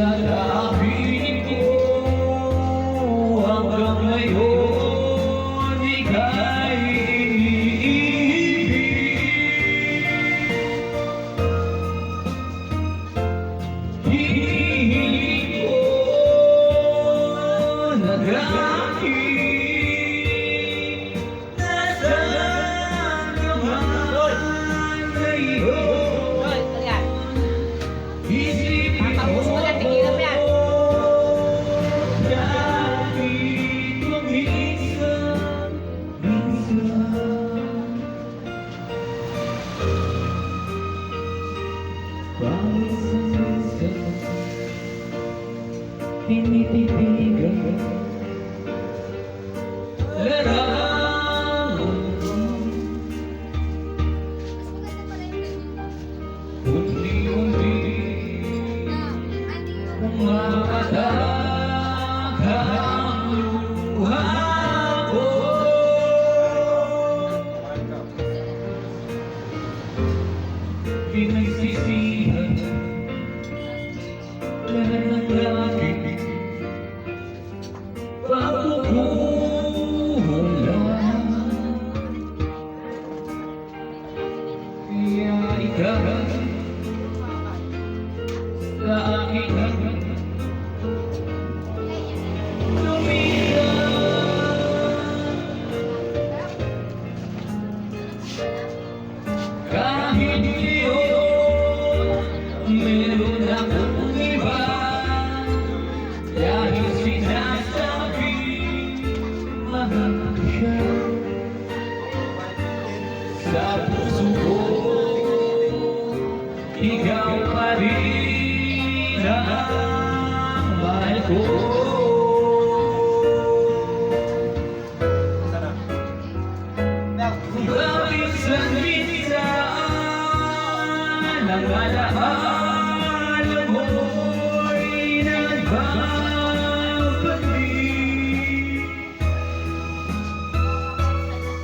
Lalapin ko hanggang ngayon ika'y iniibig. Hinihiling ko naghahanap nasaan ka man ngayon. Isipin mo ako kahit minsan. Bawat tinititigan larawan unti-unti makadaghang luha ko. Pinagsisihan lahat ng lagi pagkukulang. Kaya ikaw sa akin kahit ngayon meron akong iba, dahil sinasabi mahal ko siya. Sa puso ko ikaw pa rin ang mahal ko. Minsan ang alaala mo'y nagbabalik.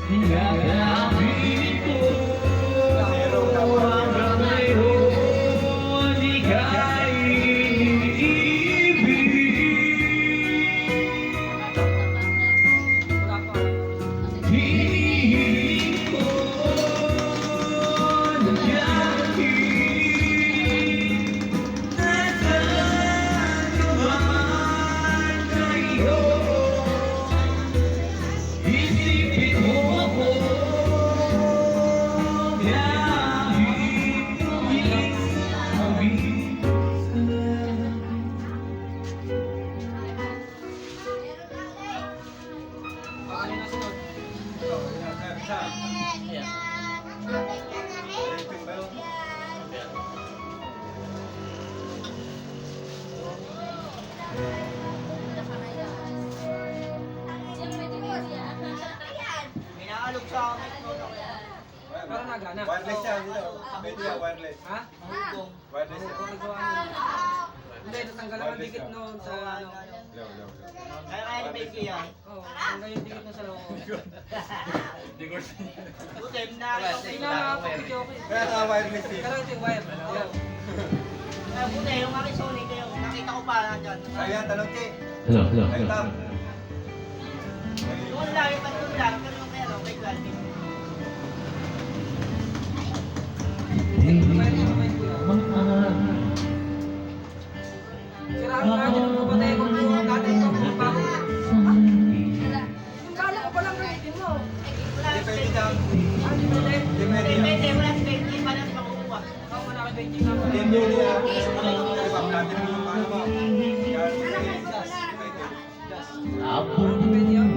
Gagamit ko hanggang ngayon ika'y iniibig. Hinihiling ko nasaan ka man ngayon. Isipin mo ako kahit Inaalok sa akin. Parang nagana. Wireless yan dito. Pwede yan, wireless. Ha? Wireless yan. Hindi, natanggal ang dikit noon sa ano. Kaya ni Becky yan. Oo, natanggal yung dikit noon sa loob. Butim na. Pinaka-joke. Kaya ka wireless yan. Pero ito yung wire. Ayan. Buti, yung aking Sony kayo. Nakita ko pa nandyan. Ayan, talong ti. Hello. Ay, tam. Doon lang, yung doon lang. Pero meron, may quality. Siraan natin ang pumatay ko po natin ito kung bago. Yung kala ko palang ready mo. Wala Hindi si pwede Becky. dyan. Hindi pwede. Hindi pwede yan. Pwede, wala si Becky. Paano sa makukuha? Ako wala kay Benji nga pala. Hindi pwede yan. Di ba, platin mo yung paano mo. Yan, pwede. Pwede yan.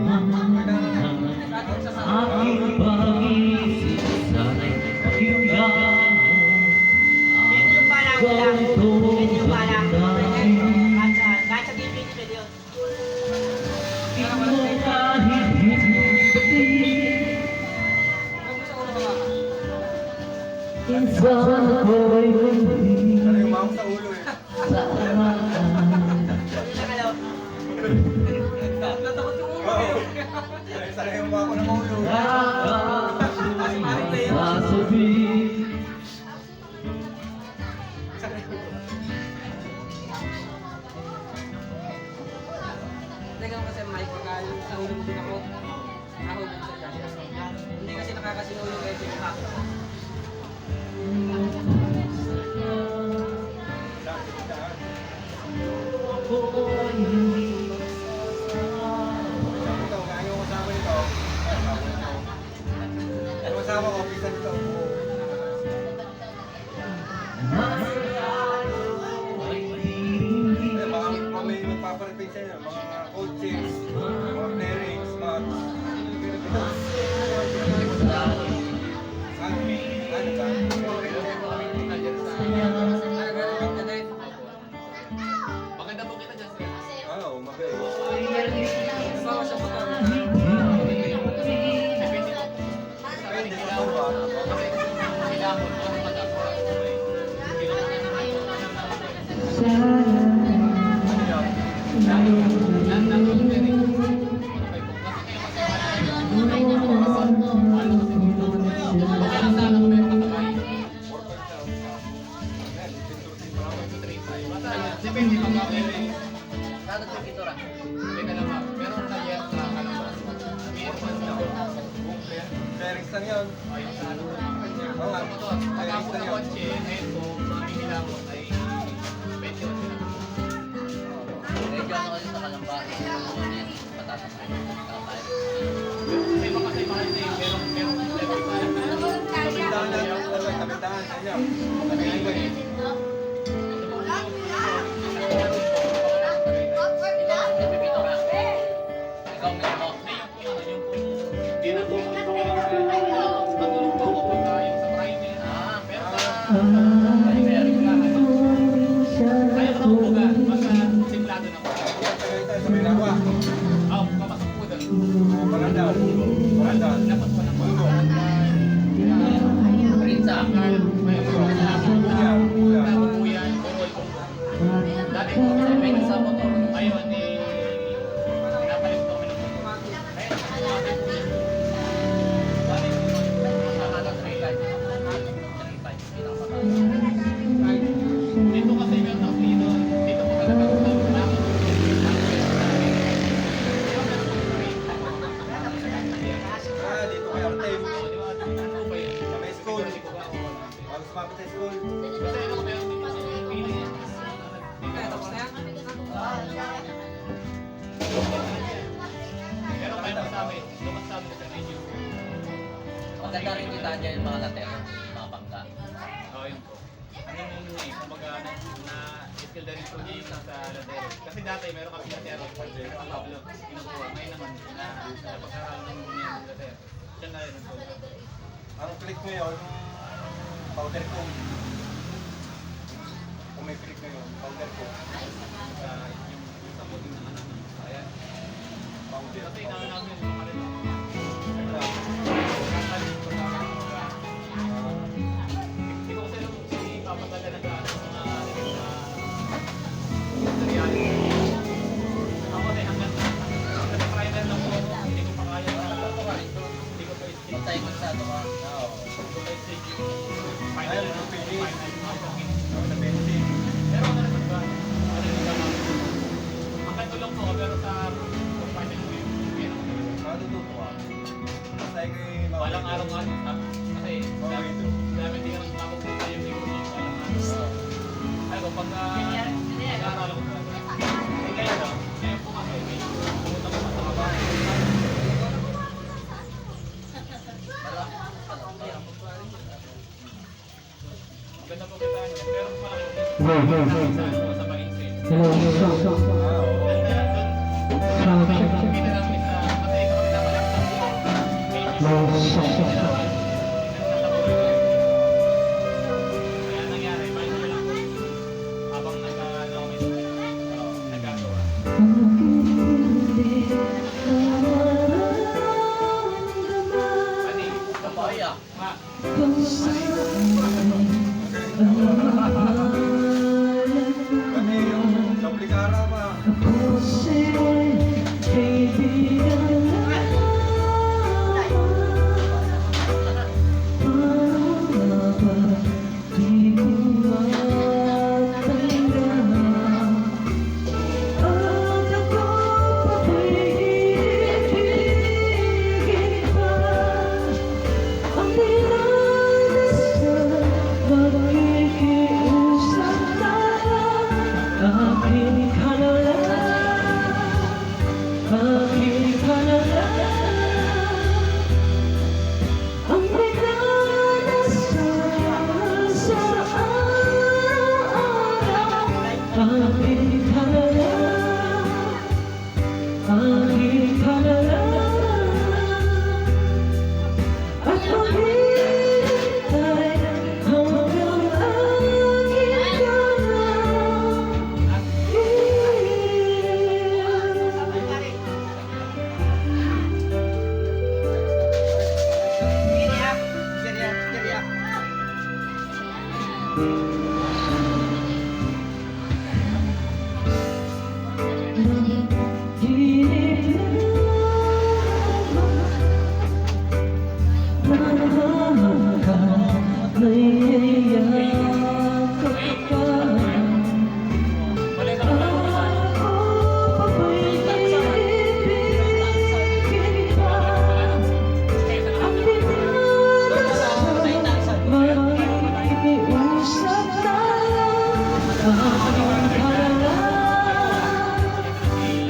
Natin sa sa Aking pag-iisip sana'y pakinggan mo. Becky yung pala ko lang. Becky yung pala. Kahit sa Becky, pwede yun. Ikaw kahit hindi Huwag mo sa ulo ba? minsan ako'y hindi Ano yung mahok sa ulo eh. saan. Pwede na kalaw. Natakot yung ulo. Oo. Sanay yung mahok ng ulo. Si Maring Leo. Ako'y hindi Ito, kaya yung kasama nito. Yung kasama ko, pisa nito. Eh, baka may magpaparepin sa inyo, mga coaches, mga players, mga... Ano ka? Maganda po kita dyan, sir. Oo, magaling. Bawa sa motor. Pwede sa ba? Kailangan mo ang matapos. Ano yan? Depende pag makakailangan. Kada sa pintura. Teka lang ma'am. Meron na yes na ano ba? Meron pa na ako. Bearings lang yun. Ayun sa ano. Oo nga. Ito, pagkakot na kotse, ngayon po, mga binilamot ay 20 sila. Medyo ano kayo sa kalambari, patatas kayo. May mga kasi mga hindi, meron level pa. Kabindahan na yun. Kabindahan sa inyo. Kabindahan ko eh. Ikaw mismo. Hindi na po matulog po ako pagka yung sa Friday. Meron pa. Kaya ka na upuga, basta simplado na po. Sa Minawa. Papasok po doon. Magandaan. Magandaan. Dapat pa na po. Prinsa. Dati po, May sa motor. ayun, pinapalit ko kami ng motor. Dito kasi meron ako dito. Dito po talaga Dito kay Artem. Ano ba yun? Sa may school. Bago sumapit sa school. Kasi ano ko meron dito sa Pilipinas. Tapos na yan? Pero kahit sa amin, lumas sa amin sa medyo. Maganda rin kita dyan yung mga later, mga bangka. Oo, yun po. Ano yung kumbaga na-skill na rin po yung sa latero. Kasi dati meron kami latero sa Pablo, kinukuha. Ngayon naman, napagkaralan ng bunyan ng latero. Diyan na rin po. Ang click mo yun, powder coat. Kung may click mo yun, powder coat. Yung sa puting ng anak. Ayan. Powder. Kasi inaano namin yung mga rin. Hindi ko kasi alam kung ipapadala na gaano sa mga materialis. Ako din hanggang sa Friday lang po, hindi ko pa kaya. Hindi ko pa i-stick. Patay ko sa ito ka. Hindi ko pa i-stick yung final Ayun, na yung pili. final. Sa benzene. Pero ano naman ba? Ano naman? Hanggang tulong po, pero sa final ko yun. Matututo ka. Basta kay Walang araw nga kasi dami hindi ka nang makukuha yung negosyo yung walang araw. Ay ko, pag nag-aaral ko kaya daw, ngayon po kasi may pumunta ko sa kabahan. Maganda po kita niya. Meron pa lang sa Malinse. Hello, hello. Kita lang isa, kasi ikaw ang naman kaya nangyari, balik ko lang habang nagagawa. Mani, Kapaya. ma, Kasi yung Duplicara pa. Ang Sana'y niyayakap ka. Balik ako na ako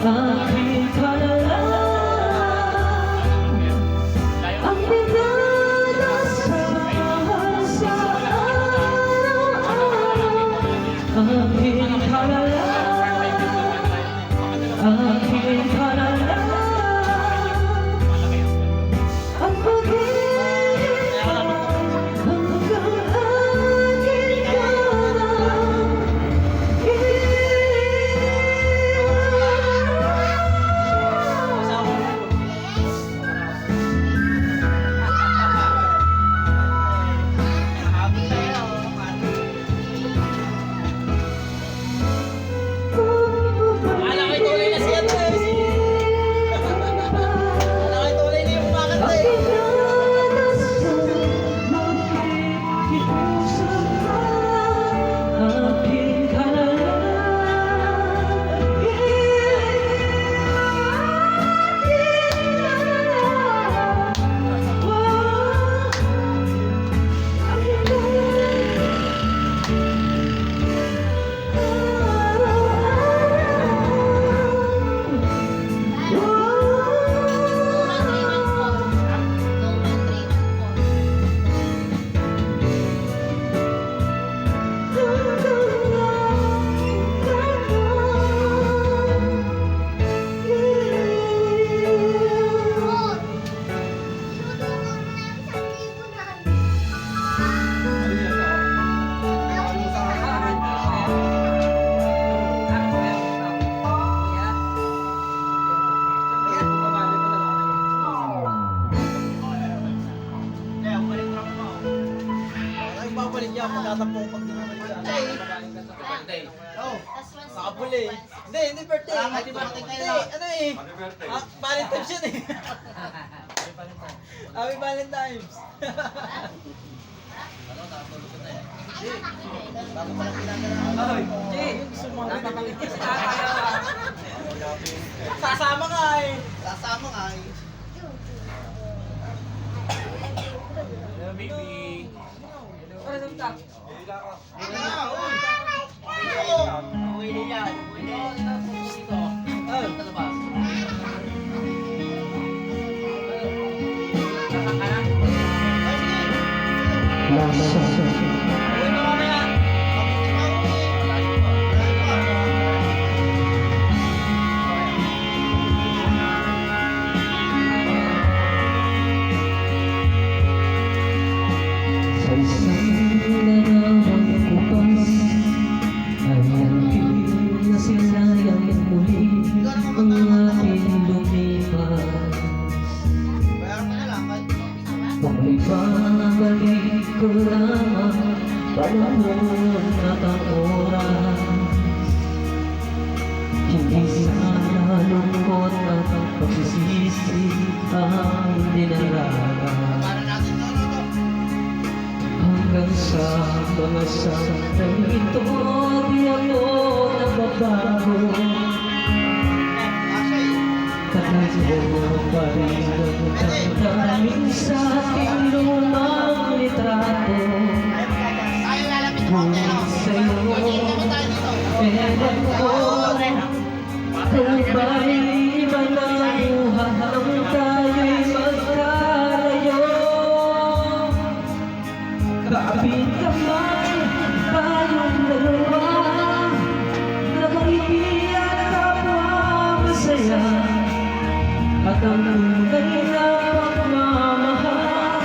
sa aking kalalang, ang pinadasal sa araw-araw. Aking kalalang, aking kalalang, ang pag-ibig hanggang aking kalalang. Alam ko tuloy na siya to eh. Alam ko tuloy na yung umakanta eh. Aking Kaya, balik mo ako. Ay, babalik niya. Magtatapong pag dumabalik sa akin. Oh, nakapuli eh. Hindi birthday. Hindi, ano eh. Happy birthday. Valentine's yun eh. Happy Valentine's. Ano, nakatulog ko na eh. Bago pa lang pinagana. Ay, Jay, sumama ka Sasama nga eh. Sasama nga eh. Hello, baby. Uwi na yan. Uwi na yan. Ay, talabas. Uwi na mamaya. Sa isang larawang kupas ay ang nasinayang muli ang aking lumipas. Kung may pabalik ko lamang panahon at ang oras, hindi sana lungkot at pagsisisi ang dinaraga. Hanggang sa mga sandang ito, di ako nababago. Tagal mo pa rin ang damdamin sa ating lumang litrato. Ngunit sa'yo, ewan ko kung ba'y iba na buhat ang tayo'y magkalayo. Kapit kamay tayong dalawa, nakangiti at kapwa masaya, at ang tunay na pagmamahal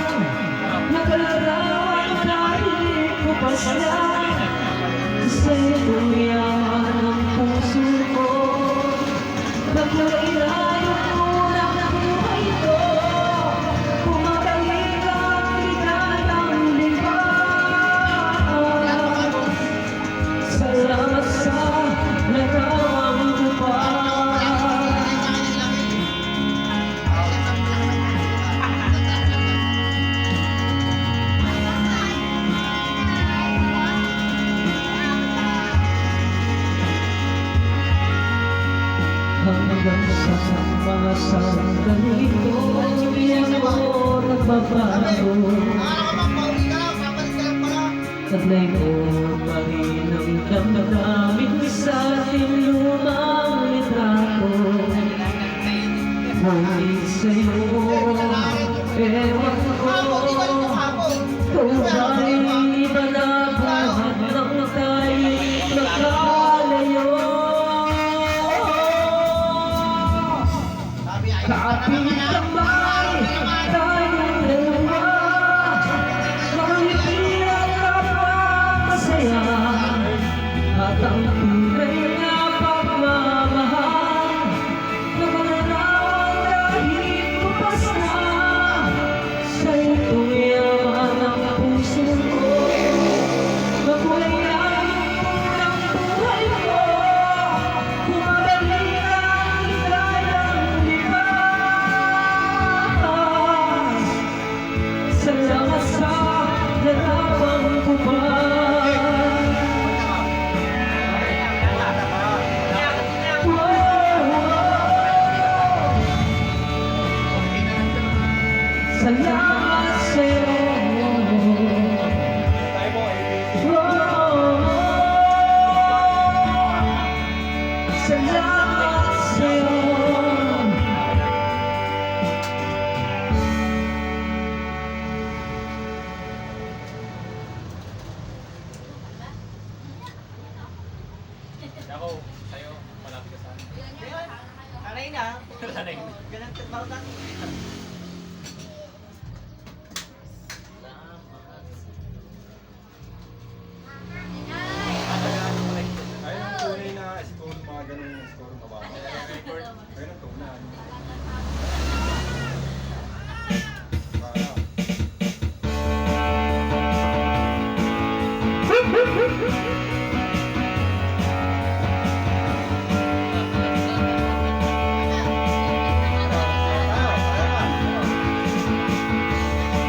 nakalarawan kahit ko pa siya. Sa'yo tuyaman ang puso ko, naglalay ko ng buhay ko. Pumabalik ang ligalang lipas. Salamat sa narawang lupa. magbabago Akala ko bang pauwi ka lang, papalit ka lang pala. Taglay ko pa rin ang damdamin sa ating lumang litrato Ngunit sa'yo, ewan ko Hapon, di ba yung hapon? Kung ba'y iba na buhat nang tayo'y nakalayo Sabi ay, Kapit kamay, tayong dalawa Mangiti at napapasaya At ang tunay na pagmamahal Nakalarawan kahit bukas na Sa itong yaman ng puso ko Makulay ang unang buhay ko Kumabalik ang ligayang lipas Salamat sa dalawang buwan Salamat sa'yo Tayo po, Salamat sa'yo Ako, sa'yo, malapit ka sa akin. Sanay na. Sanay na. Ganun trabaho natin. ayun ang tunay na score, mga ganung score mababa. Record. Ayun ang tunay.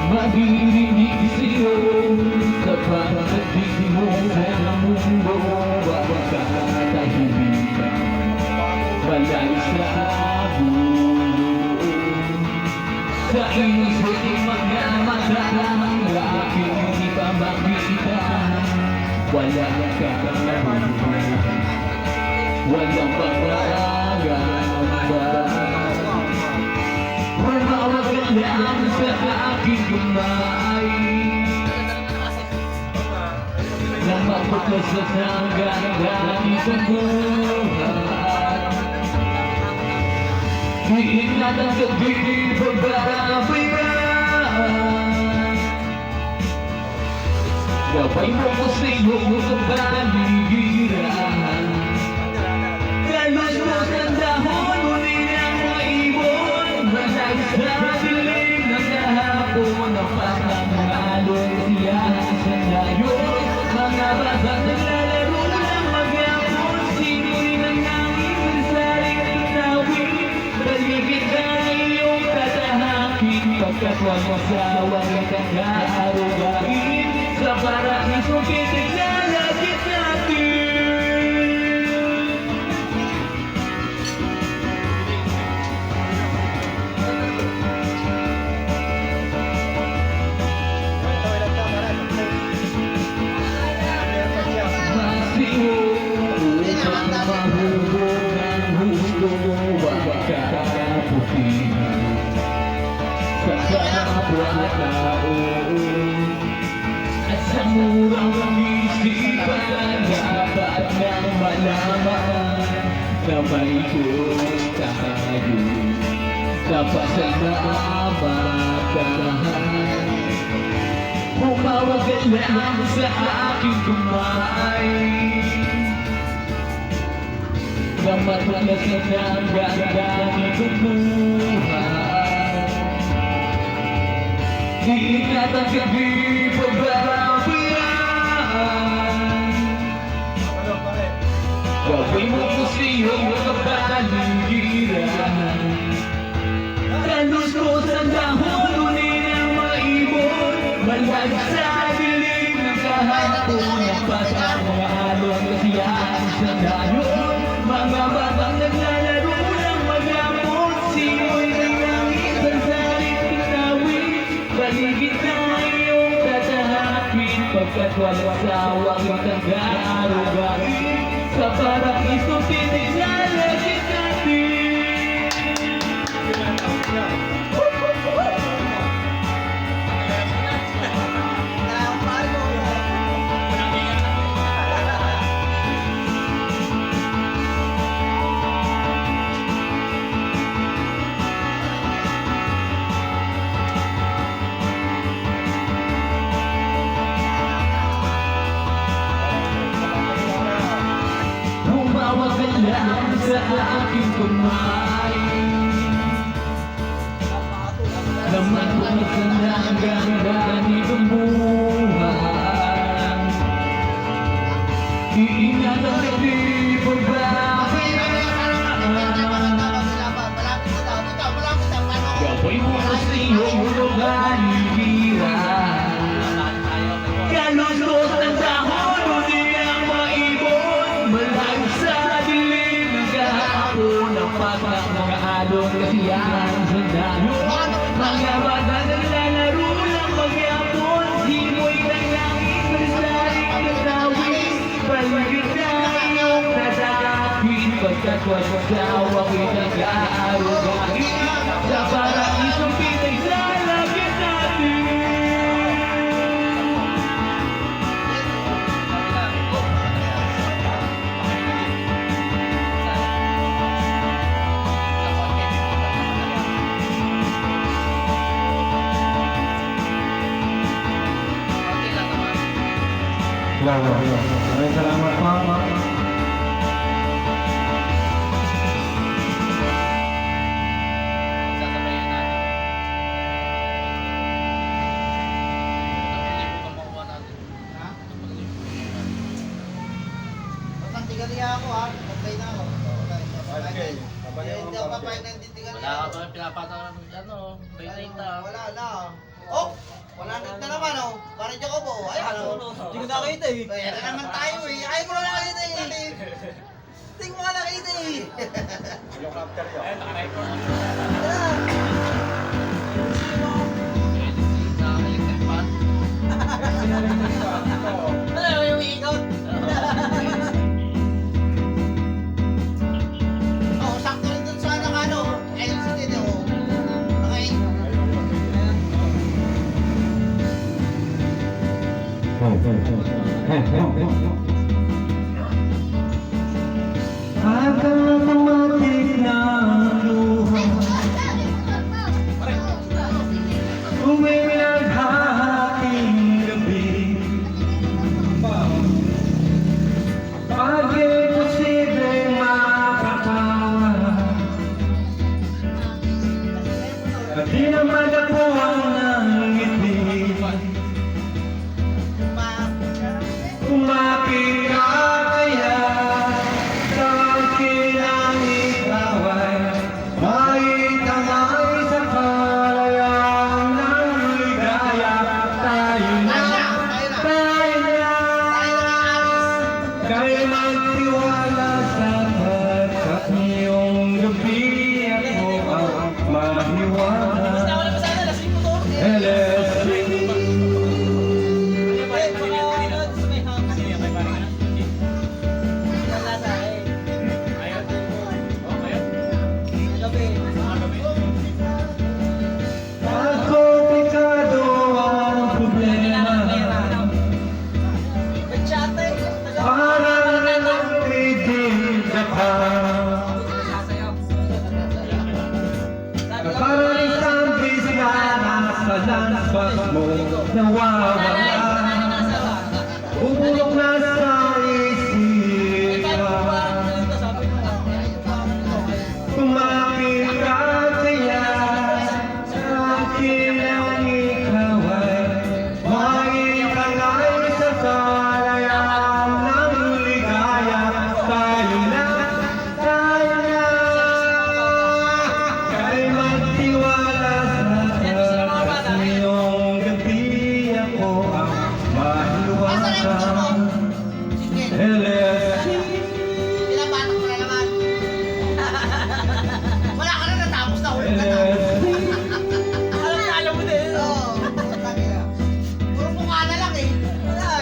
Maririnig sa'yo kapag nagdito mo sa mundo Bawat katahimikan balay sa gulo Sa isip mga mata ang aking di pa makita Walang kakalabuhan, walang pag-aagamba Mawawag lang sa aking kamay Na maputos ang ganda nitong buhay Hihin na ng gabi pagbabayaan Gabay mo ko sa iyong kapaligiran Kalos mo sa dahon, ngunit ang mga ibon Balay sa dilim ng kahapon Ang pasangalong siya sa ngayon Mga batang naglalaro ng maghapon Sino'y nangangin sa ring tunawin Baligid ka iyong tatahakin Pagkat walang asawang nagkakarogain Sa paraisong pinaglalagit natin At sa murang isipan dapat nang malaman na may Diyos tayo dapat ay maabagahan Humawag ka lang sa aking kamay na matulas na ng ganda nitong buhay Di na't ang gabi pagbabayaan Gawin mo ko sa iyong kapaligiran Kalos ko sa dahon, ngunit ang maibon Malag sa dilim ng kahapon Ang pasang mga alon kasiyahan sa dayon Mga batang naglalaro ng maghapon Sino'y nangangit sa saring tinawin pagkat walang sawang magkagarugain. Sa paraiso pinaglalagay natin. Humawak ka lang sa aking kamay. Naman ko masana ang ganda ganitong buhay. Iingatan ka di gawin mo sa iyong lugar kalusot ng dahon, hindi ang maibon. Malayo sa dilim ng kahapon, ang patak mga alon kasiyahan sa dayon. Mga bata naglalaro ng magyapon, simoy ng langit, bersaring katawin. Paligid na iyong nadakit, pagkat walang sawang nag-aarugain. Sa paraisong pinaglalagyan natin. Maraming salamat po. Sasabayan natin. Ang libo makuha natin. Ha? Ang libo. Ba't ang tigalia ako ha? Pagkay na ako. Okay. Hindi ako papayag ng titigalia. Wala ka ba pinapatawa ng ano, bay-30. Wala na. Oh! 100 na naman oh. Para Jacobo. Ayan oh. Hindi ko nakita eh. Kaya na naman tayo eh. Ayaw mo na nakita eh. Hindi mo ka nakita eh. Helicopter yun. Ayun, naka-record. Electric fan. Ano yung ikot? Oh, sakto rin dun sa ano. LCD din oh. Okay. Agang tumatik na luha, umilaghahating gabi. Pag-ibig posibleng makatawa, at di na madapuan ng ngiti. Kumapit ka kaya sa kilang ikaw ay maitamay sa kalayaan ng ligaya. Tayo na, kaya magtiwala sa pagkat ngayong gabi ako ang mahiwala. LSD. Ako pikado ang problema, parang nagtitinda ka. Parang isang bisna nasa lanspas mo nawawala. Bubulok na sa isipan. Kumapit ka kaya sa akin ang ikaw ay maikalay sa kalayaan ng ligaya. Tayo na, kay magtiwala sa pagkat ngayong gabi ako ang mahiwaga. LSD. Pinapatak mo na naman. Wala ka na natapos na ulit ka na. Alam mo din. Oo. Puro mukha na lang eh. Wala.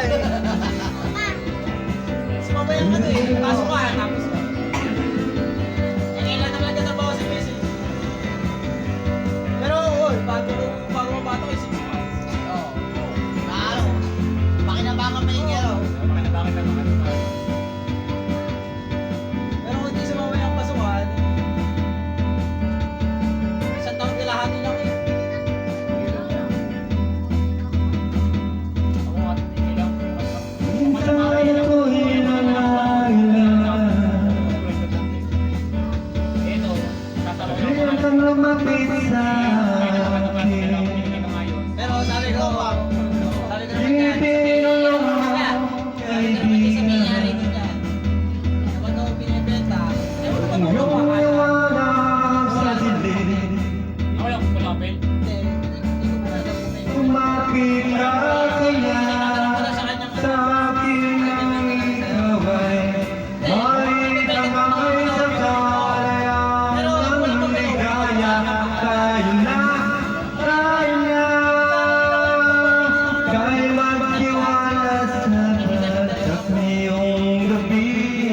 At ngayong gabi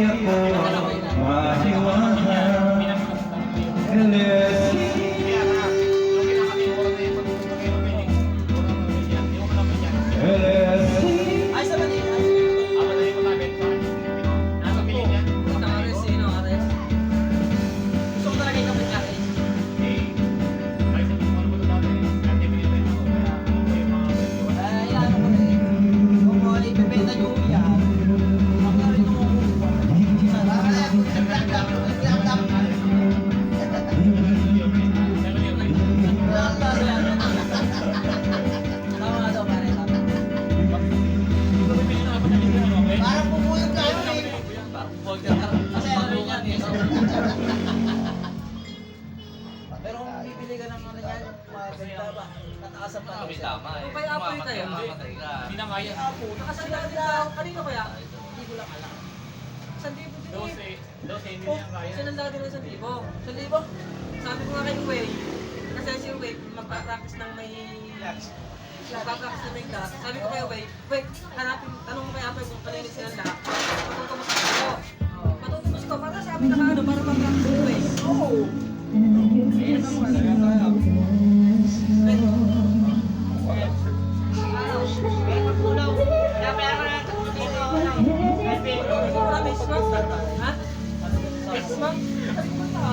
ako mahiwaga. LSC. LSC. Ay, sa mali. Gusto ko talaga yung kapit natin. Ay, ano ko rin. Kung mo, ipipenta nyo yan. Ako na rin kumukuha. Tama daw, pare. Tama. Parang pupuyog ka yun eh. Kasi ano rin yan eh. Pero kung bibili ka ng ano yan, maganda ba? Tataasan pa Kami siya. tama eh. May apoy tayo. Mamatay ka. Hindi na kaya. Apo, Nakasanda din ako. Kanino kaya? hindi ko lang alam. Isang libo din eh. 12 hindi niya kaya. Sinanda din ng 1,000. 1,000? Sabi ko nga kay Way, kasi si Way, magpa-practice ng may... Magpa-practice ng may class. Sabi ko kay Way, hanapin, tanong mo kay Apoy kung palinis sila lahat. Matuto mo sa ko. Matuto mo ko, para sabi ka ano, para mag-practice si Way. Oo. Wala may smoke? Ha? May smoke? Sabi ko ba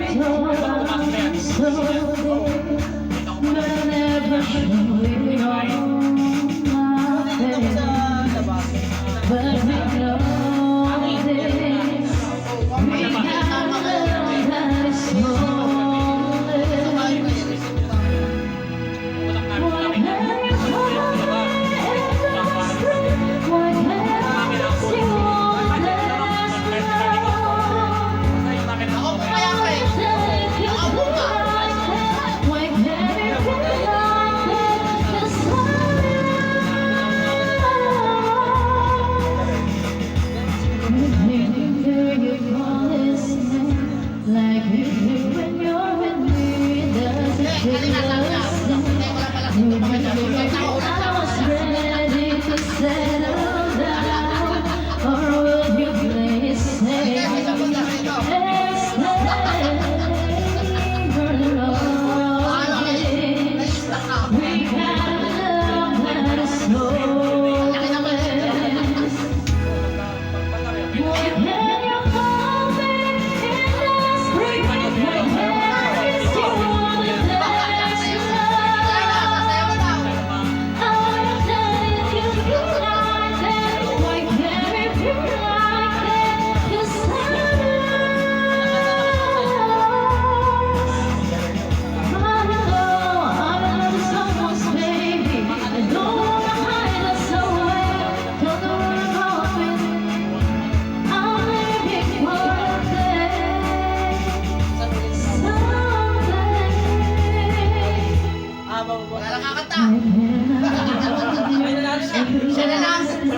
Dito ko sa labas. Like you do when you're with me, does it feel the same? I was ready to settle down, or would you play it safe? We got love that is so Wala lang kakanta. Siya na lang.